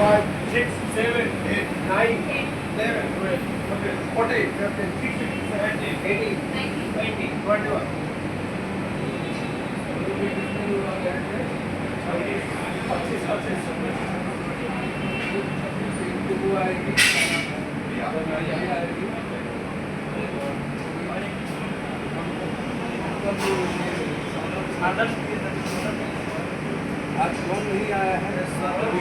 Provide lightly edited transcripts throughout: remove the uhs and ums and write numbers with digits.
5, 6, 7, 8, 9, 11, 12, 13, 14, 15, 16, 17, 18, 19, 20, 21. आज कौन नहीं आया है? सौरभ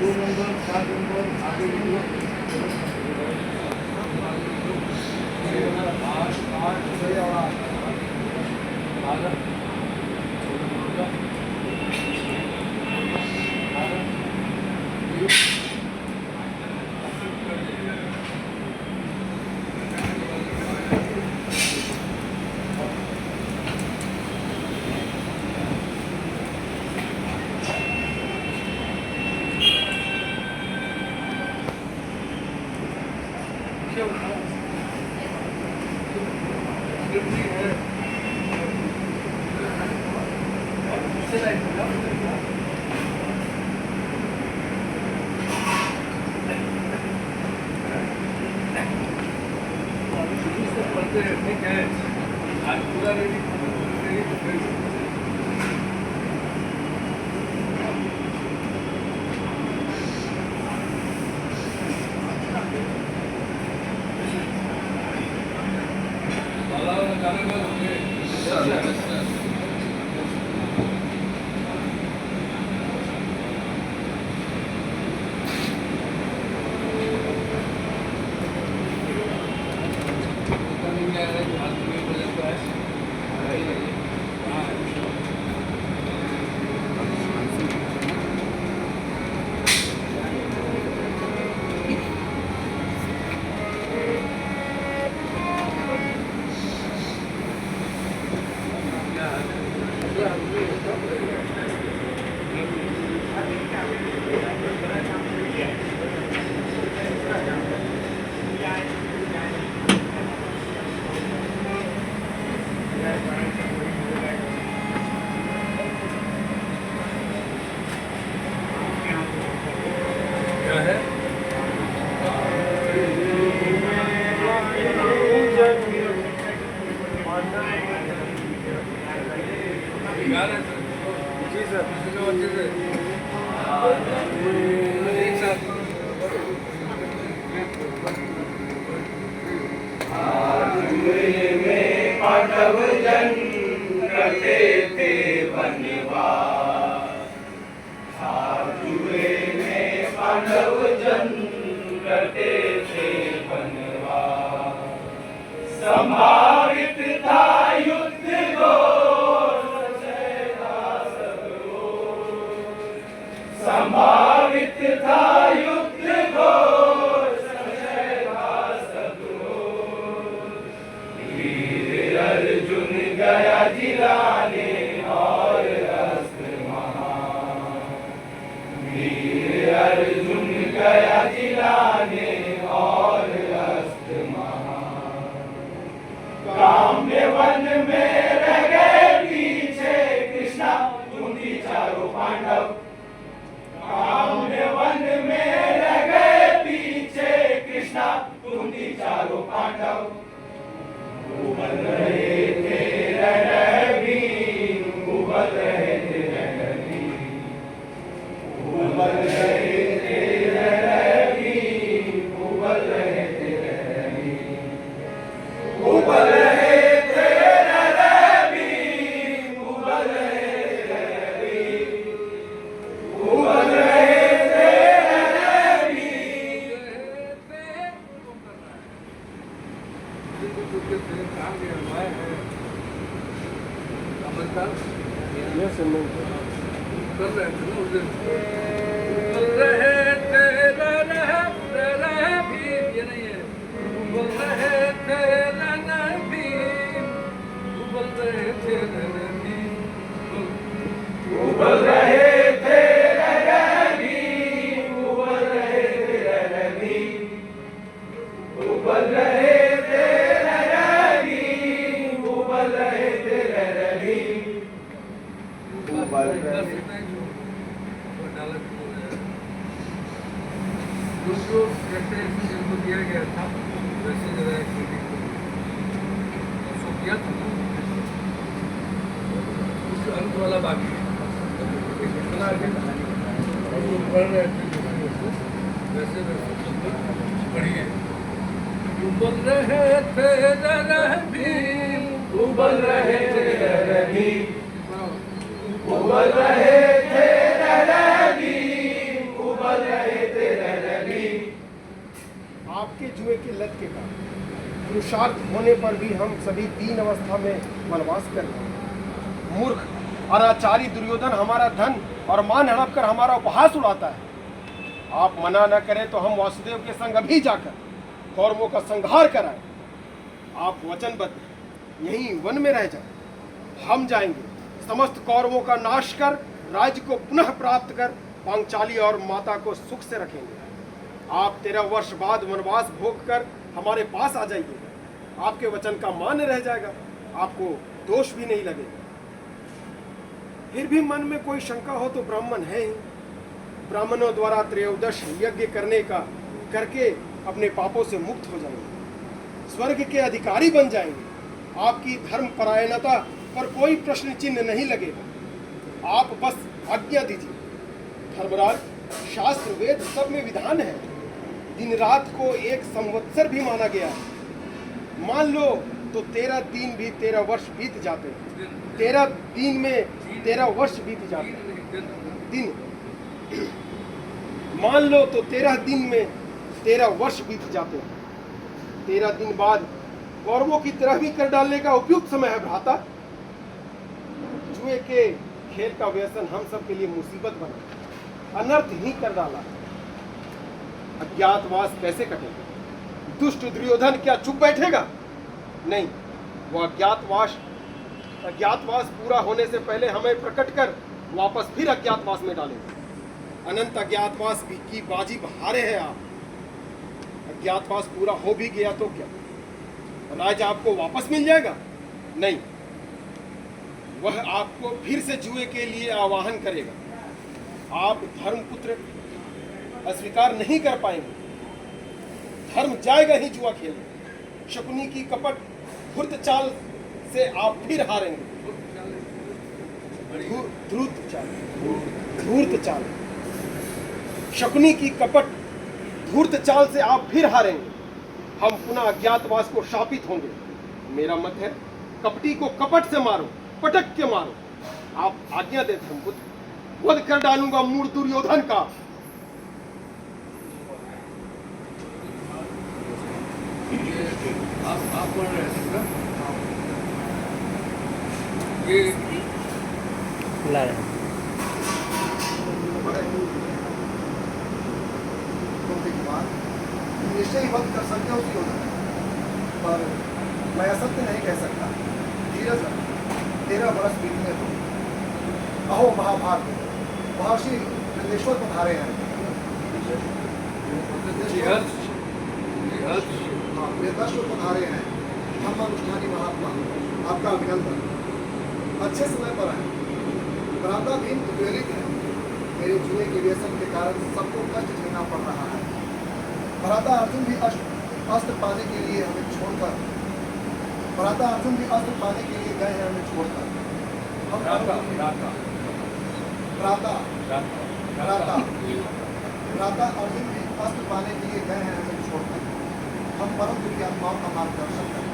दो नंबर 4 नंबर आगे संभावित था युद्ध घोष, संभावित था युद्ध घोष, वीर अर्जुन गया जिलाने और अस्त्र महान, वीर अर्जुन गया जिलाने और अस्त्र महान। काम्य वन में रह गए पीछे कृष्णा कुंती चारों पांडव, काम्य वन में रह गए पीछे कृष्णा कुंती चारों पांडव। उबल रहे थे रणवीर, उबल रहे थे रणवीर, उबल रहे थे रणवीर, उबल रहे थे रणवीर, उबल रहे थे रणवीर, उबल रहे थे रणवीर, उबल रहे थे उबल रहे थे रणवीर, उबल रहे थे रणवीर, जैसे जिनको दिया गया था वैसे जरा सो किया था ना कुछ अंत वाला बाकी है इतना आगे पढ़ रहे थे वैसे वैसे पढ़िए उबल रहे थे रणबीर उबल रहे थे रणबीर उबल रहे थे रणबीर उबल रहे थे रणबीर। आपके जुए की लत के कारण पुरुषार्थ होने पर भी हम सभी दीन अवस्था में वनवास कर रहे हैं। मूर्ख अनाचारी दुर्योधन हमारा धन और मान हड़प कर हमारा उपहास उड़ाता है। आप मना न करें तो हम वासुदेव के संग अभी जाकर कौरवों का संहार कराएं। आप वचनबद्ध यहीं वन में रह जाएं। हम जाएंगे, समस्त कौरवों का नाश कर राज्य को पुनः प्राप्त कर पांचाली और माता को सुख से रखेंगे। आप 13 वर्ष बाद वनवास भोग कर हमारे पास आ जाइए। आपके वचन का मान्य रह जाएगा, आपको दोष भी नहीं लगेगा। फिर भी मन में कोई शंका हो तो ब्राह्मण है ही। ब्राह्मणों द्वारा त्रयोदश यज्ञ करके अपने पापों से मुक्त हो जाएंगे, स्वर्ग के अधिकारी बन जाएंगे। आपकी धर्म परायणता पर कोई प्रश्न चिन्ह नहीं लगेगा। आप बस आज्ञा दीजिए। धर्मराज, शास्त्र वेद सब में विधान है। दिन रात को एक संवत्सर भी माना गया है। मान लो तो 13 दिन भी 13 वर्ष बीत जाते हैं। 13 दिन में 13 वर्ष बीत जाते हैं। दिन मान लो तो 13 दिन में 13 वर्ष बीत जाते हैं। 13 दिन बाद कौरवों की तरह भी कर डालने का उपयुक्त समय है भ्राता। जुए के खेल का व्यसन हम सब के लिए मुसीबत बना, अनर्थ ही कर डाला। अज्ञातवास कैसे कटेगा? दुष्ट दुर्योधन क्या चुप बैठेगा? नहीं, वह अज्ञातवास पूरा होने से पहले हमें प्रकट कर वापस फिर अज्ञातवास में डालेगा। अनंत अज्ञातवास की बाजी हारे हैं आप। अज्ञातवास पूरा हो भी गया तो क्या राज्य आपको वापस मिल जाएगा? नहीं, वह आपको फिर से जुए के लिए आवाहन करेगा। आप धर्मपुत्र अस्वीकार नहीं कर पाएंगे। धर्म जाएगा ही जुआ खेलने। शकुनी की कपट धूर्त चाल से आप फिर हारेंगे। धूर्त चाल, शकुनी की कपट धूर्त चाल से आप फिर हारेंगे। हम पुनः अज्ञातवास को शापित होंगे। मेरा मत है, कपटी को कपट से मारो, पटक के मारो। आप आज्ञा देते हम पुत्र, वध कर डालूंगा मूढ़ दुर्योधन का। आप पढ़ रहे थे ना? ये ला रहे हैं। निश्चय ही वक्त कर सकते हो उसकी होना, पर मैं असत्य नहीं कह सकता। धीरज रख, 13 वर्ष बीतने दो। अहो महाभारत, महर्षि नंदेश्वर पधारे हैं। वेदश्वर पधारे हैं। हम अनुष्ठानी महात्मा, आपका अभिनंदन। अच्छे समय पर है। भ्राता भीम उद्वेलित है। मेरे जुए के व्यसन के कारण सबको कष्ट झेलना पड़ रहा है। भ्राता अर्जुन भी अस्त्र पाने के लिए हमें छोड़कर गए हैं हमें छोड़कर। भ्राता अर्जुन भी अस्त्र पाने के लिए गए हैं हमें छोड़कर। हम परम दुखी आत्माओं का मार्गदर्शन करें।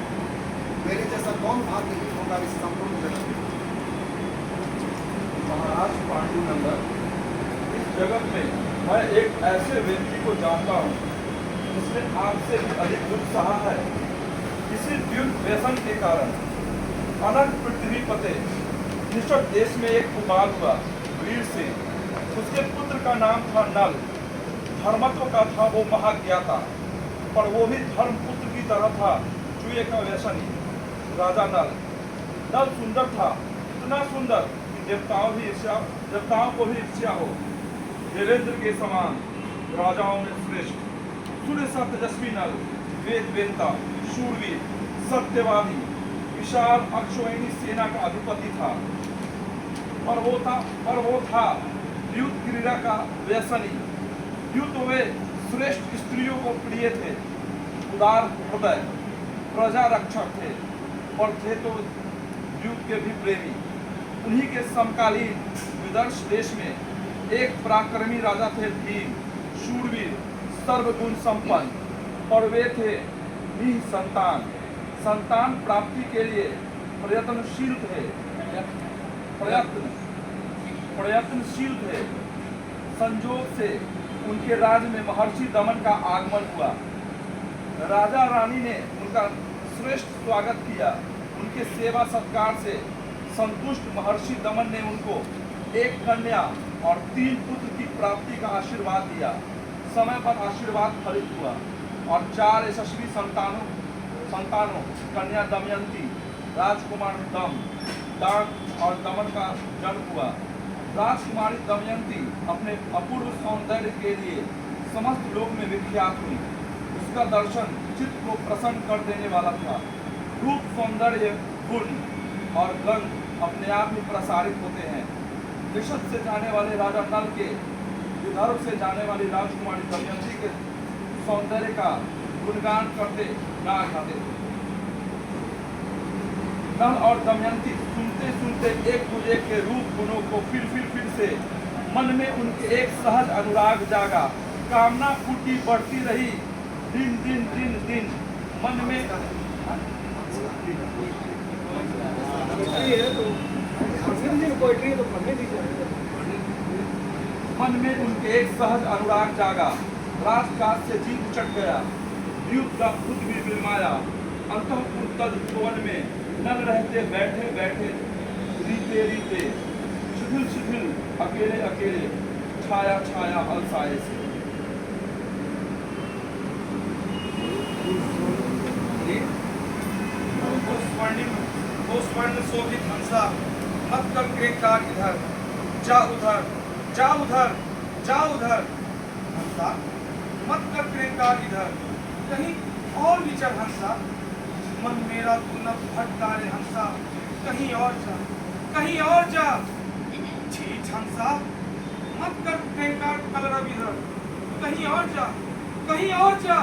मेरे जैसा कौन भाग्यहीन होगा इस संपूर्ण जगत में? महाराज पांडुनंदन, इस जगत में मैं एक ऐसे व्यक्ति को जानता हूँ जिसने आपसे भी अधिक दुख सहा है। इसी द्युत व्यसन के कारण अनंत पृथ्वी पते निष्ठ देश में एक कुमार हुआ वीर से। उसके पुत्र का नाम था नल। धर्मत्व का था वो महाज्ञाता, पर वो भी धर्मपुत्र की तरह था जुए का व्यसनी। राजा नल सुंदर था, इतना सुंदर कि देवताओं को भी ईर्ष्या हो। वीरेंद्र के समान राजाओं में श्रेष्ठ सूर्य सा तेजस्वी नल, वेद वेदता, शूरवीर, सत्यवादी, विशाल अक्षोहिणी सेना का अधिपति था। पर वो था द्युत क्रीड़ा का व्यसनी। द्युत वे श्रेष्ठ स्त्रियों को प्रिय थे, उदार हृदय, प्रजा रक्षक थे और थे तो युग के भी प्रेमी। उन्हीं के समकालीन विदर्श देश में एक पराक्रमी राजा थे भीम, शूरवीर, सर्वगुण संपन्न, और वे थे निसंतान। संतान प्राप्ति के लिए प्रयत्नशील थे, प्रयत्नशील थे। संजोग से उनके राज्य में महर्षि दमन का आगमन हुआ। राजा रानी ने उनका श्रेष्ठ स्वागत किया। उनके सेवा सत्कार से संतुष्ट महर्षि दमन ने उनको एक कन्या और 3 पुत्र की प्राप्ति का आशीर्वाद दिया। समय पर आशीर्वाद फलित हुआ और 4 यशस्वी संतानों कन्या दमयंती, राजकुमार दम, दान और दमन का जन्म हुआ। राजकुमारी दमयंती अपने अपूर्व सौंदर्य के लिए समस्त लोक में विख्यात हुई। उसका दर्शन चित्त को प्रसन्न कर देने वाला था। रूप, सौंदर्य, गुण और गंध अपने आप में प्रसारित होते हैं। विशद से जाने वाले राजा नल के, विदर्भ से जाने वाली राजकुमारी दमयंती के सौंदर्य का गुणगान करते गा गाते थे। नल और दमयंती सुनते सुनते एक दूसरे के रूप गुणों को फिर से मन में उनके एक सहज अनुराग जागा। कामना फूटी बढ़ती रही दिन दिन दिन दिन मन में। मन में उनके एक सहज अनुराग जागा। राजकाज से जी उचट गया, युद्ध का खुद भी बिलमाया। अंतःपुर तज भवन में नल रहते बैठे बैठे, रीते रीते, शिथिल शिथिल, अकेले अकेले, छाया छाया अलसाए से। वो स्वर्ण शोभित हंसा, मत कर क्रेकार इधर, जा उधर, जा उधर, जा उधर। हंसा, मत कर क्रेकार इधर, कहीं और विचर हंसा। मन मेरा तू न भटका रे हंसा, कहीं और जा, कहीं और जा। ठीक हंसा, मत कर क्रेकार कलरव इधर, कहीं और जा, कहीं और जा।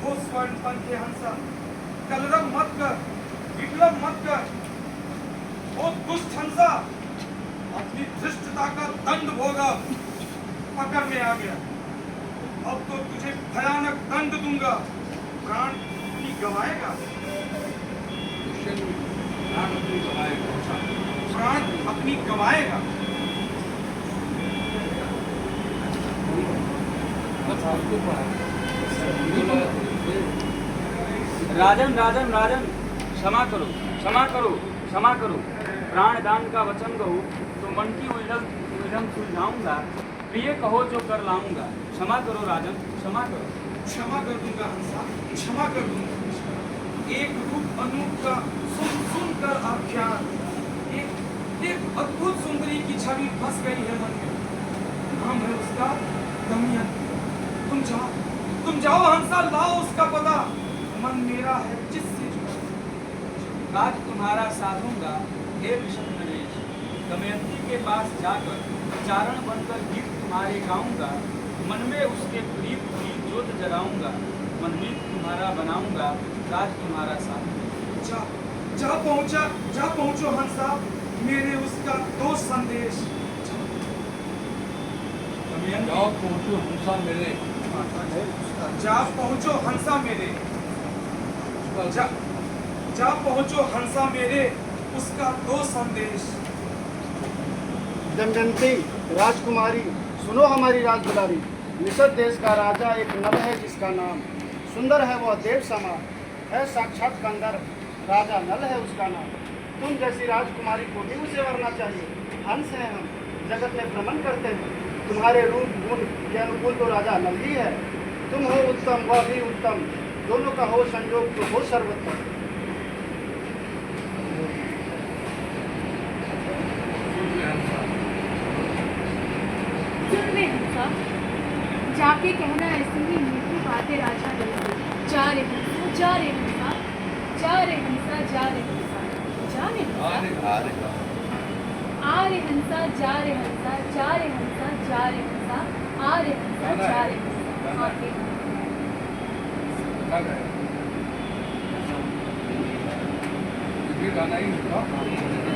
वो स्वर्ण पंखे हंसा, कलरव मत कर, विप्लव मत कर। ओ दुष्ट हंसा, अपनी धृष्टता का दंड भोगा। पकड़ में आ गया, अब तो तुझे भयानक दंड दूंगा। प्राण अपनी गवाएगा, प्राण अपनी गवाएगा। राजन राजन राजन, क्षमा करो, क्षमा करो, क्षमा करो। प्राण दान का वचन कहो तो मन की उलझन सुलझाऊंगा। प्रिय कहो जो कर लाऊंगा। क्षमा करो राजन, क्षमा करो। क्षमा कर दूंगा हंसा, क्षमा कर दूंगा। एक रूप अनूप का सुन कर आख्यान, एक अद्भुत सुंदरी की छवि बस गई है मन में। नाम है उसका दमयंती। तुम जाओ हंसा, लाओ उसका पता। मन मेरा है जिससे जुड़ा। राज तुम्हारा साधूंगा हे विषम नरेश। दमयंती के पास जाकर चारण बनकर गीत तुम्हारे गाऊंगा। मन में उसके प्रीत की ज्योत जगाऊंगा। मनमीत तुम्हारा बनाऊंगा, राज तुम्हारा साधूंगा। जा पहुंचो हंसा, मेरे उसका दो संदेश। जाओ पहुंचो हंसा मेरे, जा पहुंचो हंसा मेरे, जा पहुंचो हंसा मेरे, उसका दो संदेश। दमयंती राजकुमारी, सुनो हमारी राजदुलारी। निषद देश का राजा एक नल है जिसका नाम, सुंदर है वह देव समा, है साक्षात कंदर, राजा नल है उसका नाम। तुम जैसी राजकुमारी को भी उसे वरना चाहिए। हंस हैं हम, जगत में भ्रमण करते हैं। तुम्हारे रूप गुण के अनुकूल तो राजा नल ही है। तुम हो उत्तम, वह भी उत्तम, दोनों का हो संयोग तो हो सर्वोत्तम। सुन रे हंसा, जाके कहना ऐसी ही मीठी बातें राजा नल से। जा रे हंसा, जा रे हंसा, जा रे हंसा, जा रे हंसा, जा रे हंसा, आ रे हंसा, जा रे हंसा, जा रे हंसा, जा रे हंसा, आ रे हंसा, जा रे हंसा। आगे क्या गाया? ये गाना ही होगा।